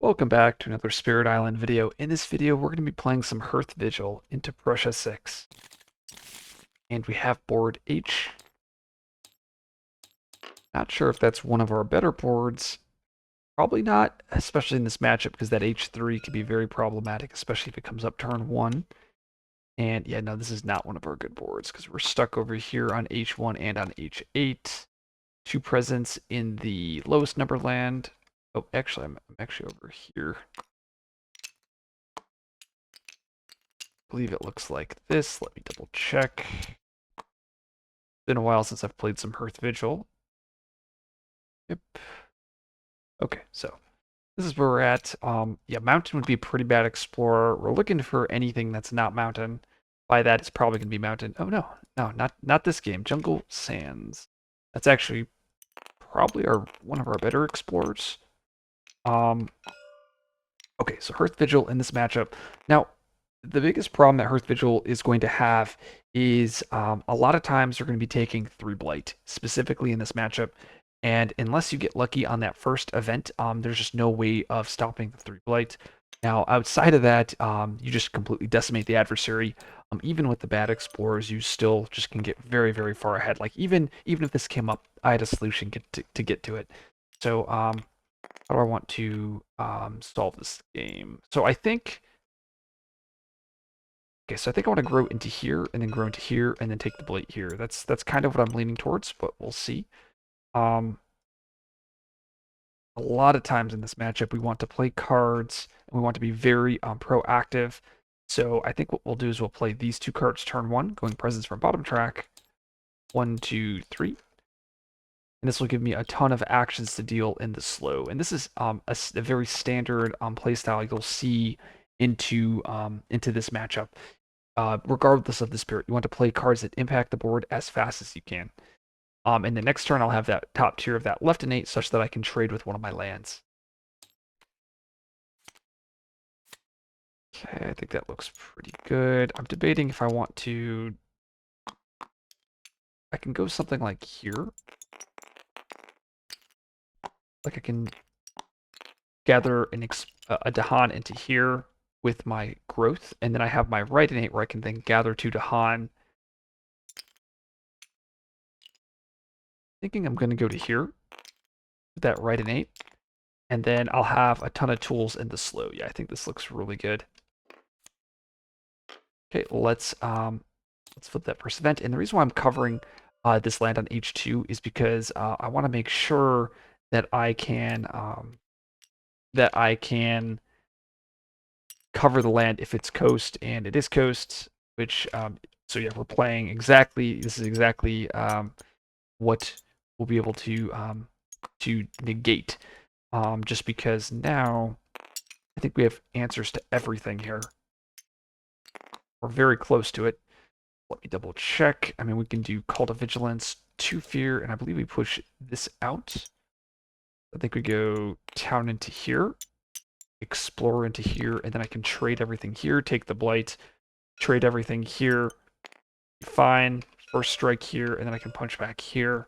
Welcome back to another Spirit Island video. In this video, we're going to be playing some Hearth-Vigil into Prussia 6. And we have board H. Not sure if that's one of our better boards. Probably not, especially in this matchup, because that H3 could be very problematic, especially if it comes up turn 1. And yeah, no, this is not one of our good boards, because we're stuck over here on H1 and on H8. Two presents in the lowest number land. Oh, actually, I'm actually over here. Believe it looks like this. Let me double check. Been a while since I've played some Hearth-Vigil. Yep. Okay, so this is where we're at. Yeah, Mountain would be a pretty bad explorer. We're looking for anything that's not Mountain. By that, it's probably gonna be Mountain. Oh no, no, not this game. Jungle Sands. That's actually probably one of our better explorers. Um, okay, so Hearth-Vigil in this matchup. Now, the biggest problem that Hearth-Vigil is going to have is a lot of times they're going to be taking 3 Blight, specifically in this matchup. And unless you get lucky on that first event, there's just no way of stopping the 3 Blight. Now, outside of that, you just completely decimate the adversary. Even with the bad explorers, you still just can get very, very far ahead. Like even if this came up, I had a solution to get to it. So how do I want to solve this game? So I think. Okay, so I think I want to grow into here, and then grow into here, and then take the blight here. That's kind of what I'm leaning towards, but we'll see. Um, a lot of times in this matchup, we want to play cards, and we want to be very proactive. So I think what we'll do is we'll play these 2 cards turn 1, going presence from bottom track. 1, 2, 3. And this will give me a ton of actions to deal in the slow. And this is a very standard playstyle you'll see into this matchup. Regardless of the spirit, you want to play cards that impact the board as fast as you can. And the next turn, I'll have that top tier of that left innate such that I can trade with one of my lands. Okay, I think that looks pretty good. I'm debating if I want to. I can go something like here. Like I can gather a Dahan into here with my growth, and then I have my right innate where I can then gather 2 Dahan. Thinking I'm going to go to here with that right innate, and then I'll have a ton of tools in the slow. Yeah, I think this looks really good. Okay, let's flip that first event. And the reason why I'm covering this land on H2 is because I want to make sure that I can cover the land if it's coast, and it is coast. Which so yeah, we're playing exactly. This is exactly what we'll be able to negate. Just because now I think we have answers to everything here. We're very close to it. Let me double check. I mean, we can do Call to Vigilance, 2 Fear, and I believe we push this out. I think we go Town into here, Explore into here, and then I can trade everything here, take the Blight, trade everything here. Fine. First strike here, and then I can punch back here.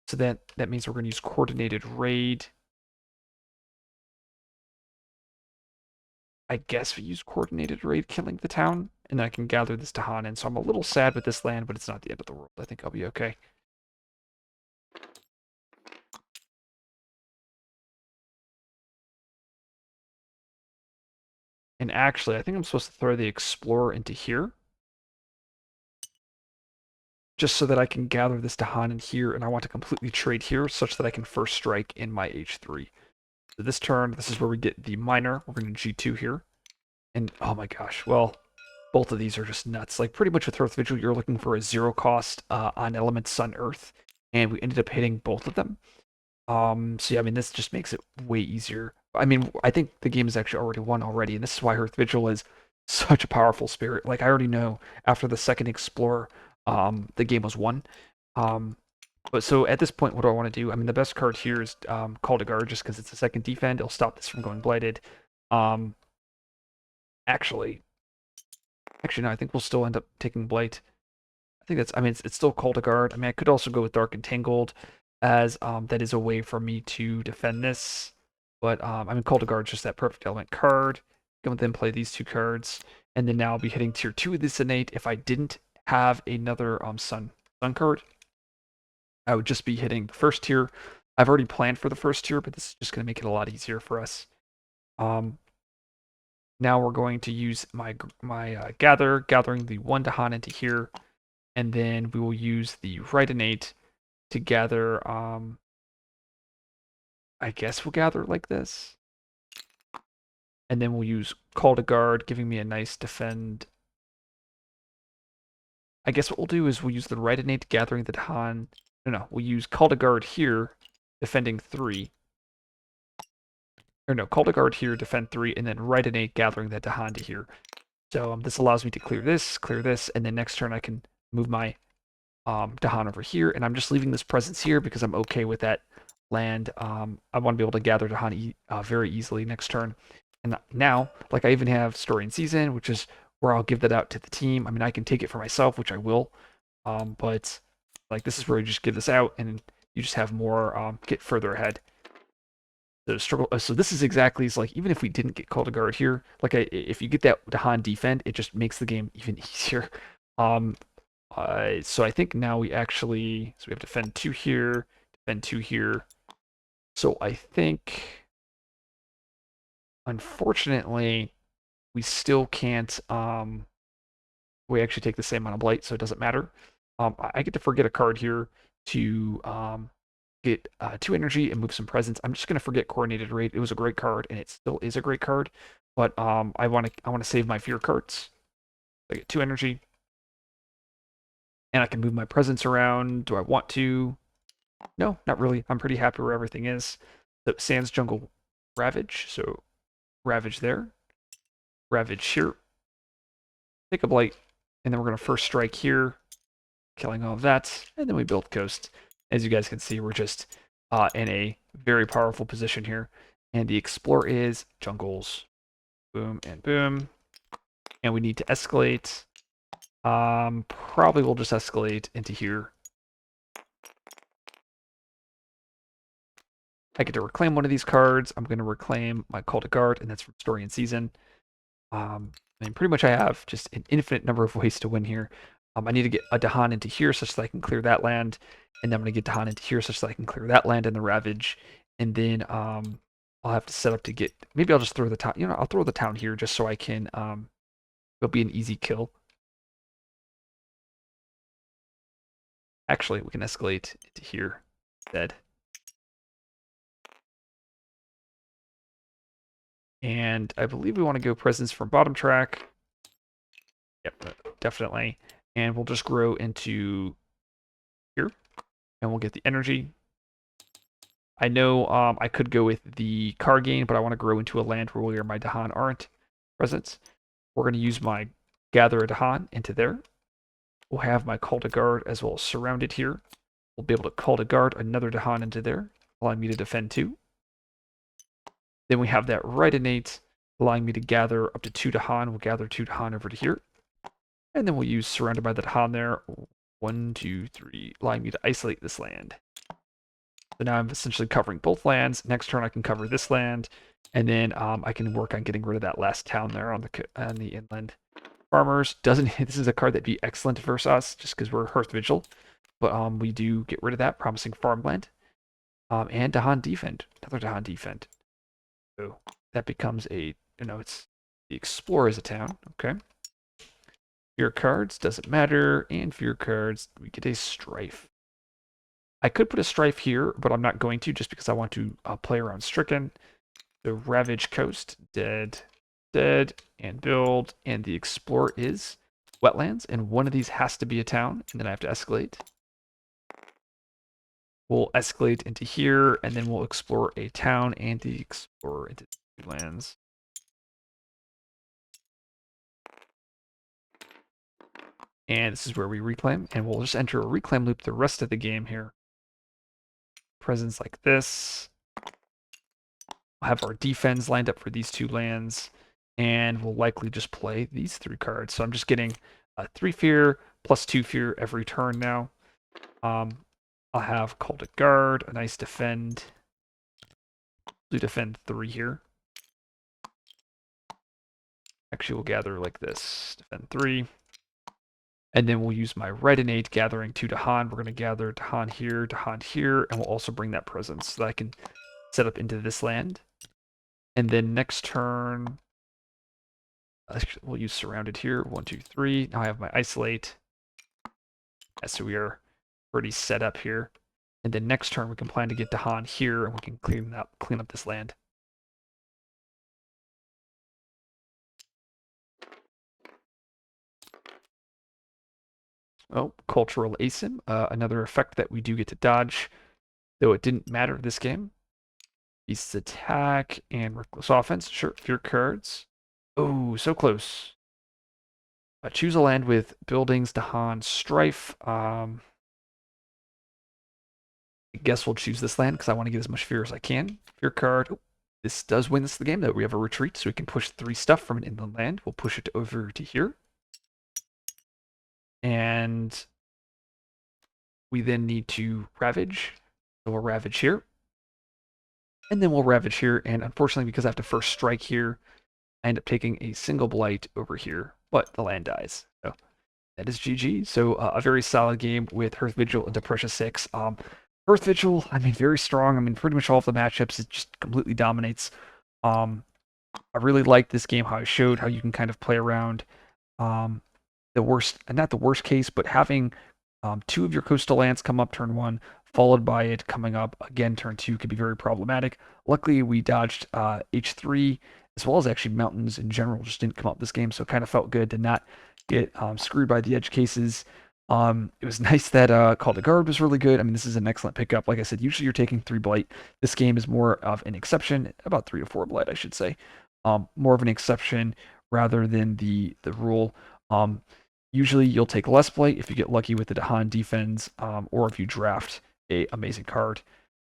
So that means we're going to use Coordinated Raid. I guess we use Coordinated Raid, killing the town, and then I can gather this Dahan in. So I'm a little sad with this land, but it's not the end of the world. I think I'll be okay. And actually, I think I'm supposed to throw the Explorer into here. Just so that I can gather this Dahan in here, and I want to completely trade here, such that I can first strike in my H3. So this turn, this is where we get the Minor. We're going to G2 here. And oh my gosh, well, both of these are just nuts. Like pretty much with Hearth-Vigil, you're looking for a 0 cost on elements Sun Earth, and we ended up hitting both of them. So yeah, I mean, this just makes it way easier. I mean, I think the game is actually already won already, and this is why Hearth-Vigil is such a powerful spirit. Like I already know after the second Explorer, the game was won. But so at this point, what do I want to do? I mean, the best card here is Call to Guard, just because it's a second defend. It'll stop this from going blighted. Um, actually, no, I think we'll still end up taking Blight. I think that's. I mean, it's still Call to Guard. I mean, I could also go with Dark Entangled, as that is a way for me to defend this. But I mean, Call to Guard's just that perfect element card. Go then play these two cards, and then now I'll be hitting tier 2 of this innate. If I didn't have another sun card, I would just be hitting the first tier. I've already planned for the first tier, but this is just going to make it a lot easier for us. Now we're going to use my gathering the one Dahan into here, and then we will use the right innate to gather. I guess we'll gather like this, and then we'll use Call to Guard, giving me a nice defend. I guess what we'll do is we'll use the right innate gathering the Dahan. No, we'll use Call to Guard here, defending 3. Or no, Call to Guard here, defend 3, and then right innate gathering that Dahan to here. So this allows me to clear this, and then next turn I can move my Dahan over here, and I'm just leaving this presence here because I'm okay with that land. I want to be able to gather Dahan very easily next turn. And now, like I even have Story and Season, which is where I'll give that out to the team. I mean, I can take it for myself, which I will, but like this is where you just give this out, and you just have more get further ahead. The struggle. So this is exactly it's like even if we didn't get Call to Guard here, like if you get that Dahan defend, it just makes the game even easier. So I think now we actually so we have defend 2 here, defend 2 here. So I think unfortunately we still can't we actually take the same amount of blight, so it doesn't matter. I get to forget a card here to get 2 energy and move some presence. I'm just gonna forget Coordinated Raid. It was a great card, and it still is a great card, but I want to save my fear cards. I get 2 energy, and I can move my presence around. Do I want to? No, not really. I'm pretty happy where everything is. So Sands Jungle Ravage. So Ravage there. Ravage here. Take a blight. And then we're going to first strike here, killing all of that. And then we build Coast. As you guys can see, we're just in a very powerful position here. And the Explore is jungles. Boom and boom. And we need to escalate. Probably we'll just escalate into here. I get to reclaim one of these cards. I'm going to reclaim my Call to Guard, and that's from Story and Season. I mean, pretty much I have just an infinite number of ways to win here. I need to get a Dahan into here such that I can clear that land, and then I'm going to get Dahan into here such that I can clear that land and the Ravage, and then I'll have to set up to get. Maybe I'll just throw the town. You know, I'll throw the town here just so I can. It'll be an easy kill. Actually, we can escalate into here instead. And I believe we want to go presence from bottom track. Yep, definitely. And we'll just grow into here. And we'll get the energy. I know I could go with the car gain, but I want to grow into a land where my Dahan aren't present. We're going to use my Gather a Dahan into there. We'll have my Call to Guard as well as surrounded here. We'll be able to Call to Guard another Dahan into there, allowing me to defend 2. Then we have that right innate, allowing me to gather up to 2 Dahan. We'll gather 2 Dahan over to here. And then we'll use Surrounded by the Dahan there. 1, 2, 3, allowing me to isolate this land. So now I'm essentially covering both lands. Next turn I can cover this land. And then I can work on getting rid of that last town there on the inland. Farmers doesn't. This is a card that'd be excellent versus us, just because we're Hearth-Vigil. But we do get rid of that, promising farmland. And Dahan defend, another Dahan defend. So that becomes a, it's the Explorer is a town. Okay. Fear cards doesn't matter, and fear cards we get a Strife. I could put a Strife here, but I'm not going to, just because I want to play around Stricken. The Ravage Coast, dead, and build, and the Explorer is wetlands, and one of these has to be a town, and then I have to escalate. We'll escalate into here, and then we'll explore a town and the Explorer into lands. And this is where we reclaim, and we'll just enter a reclaim loop the rest of the game here. Presence like this. We'll have our defense lined up for these 2 lands, and we'll likely just play these 3 cards. So I'm just getting 3 fear plus 2 fear every turn now. I'll have Call to Guard, a nice defend. We defend 3 here. Actually, we'll gather like this. Defend 3. And then we'll use my red innate gathering 2 Dahan. We're going to gather Dahan here, and we'll also bring that presence so that I can set up into this land. And then next turn, we'll use surrounded here. 1, 2, 3. Now I have my isolate. So we are pretty set up here. And then next turn we can plan to get Dahan here, and we can clean up this land. Oh, Cultural Asim, another effect that we do get to dodge, though it didn't matter this game. Beast's attack and reckless offense. Sure, fear cards. Oh, so close. Choose a land with buildings, Dahan, strife. I guess we'll choose this land because I want to get as much fear as I can. Fear card. Oh, this does win us the game, though. We have a retreat, so we can push 3 stuff from an inland land. We'll push it over to here. And we then need to ravage. So we'll ravage here. And then we'll ravage here. And unfortunately, because I have to first strike here, I end up taking a single blight over here. But the land dies. So that is GG. So a very solid game with Hearth-Vigil into Prussia 6. Hearth-Vigil, I mean, very strong. I mean, pretty much all of the matchups, it just completely dominates. I really liked this game, how it showed how you can kind of play around the worst, not the worst case, but having 2 of your coastal lands come up turn 1, followed by it coming up again turn 2 could be very problematic. Luckily, we dodged H3, as well as actually mountains in general just didn't come up this game, so it kind of felt good to not get screwed by the edge cases. It was nice that Call to Guard was really good. I mean, this is an excellent pickup. Like I said, usually you're taking 3 blight. This game is more of an exception, about 3 to 4 blight, I should say. More of an exception rather than the rule. Usually you'll take less blight if you get lucky with the Dahan defense, or if you draft a amazing card.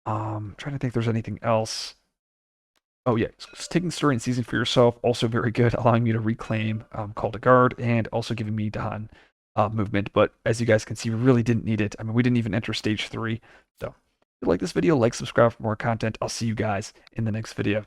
Trying to think if there's anything else. Oh yeah, taking story and season for yourself, also very good, allowing me to reclaim Call to Guard and also giving me Dahan movement. But as you guys can see, we really didn't need it. I mean, we didn't even enter stage 3. So if you like this video, like, subscribe for more content. I'll see you guys in the next video.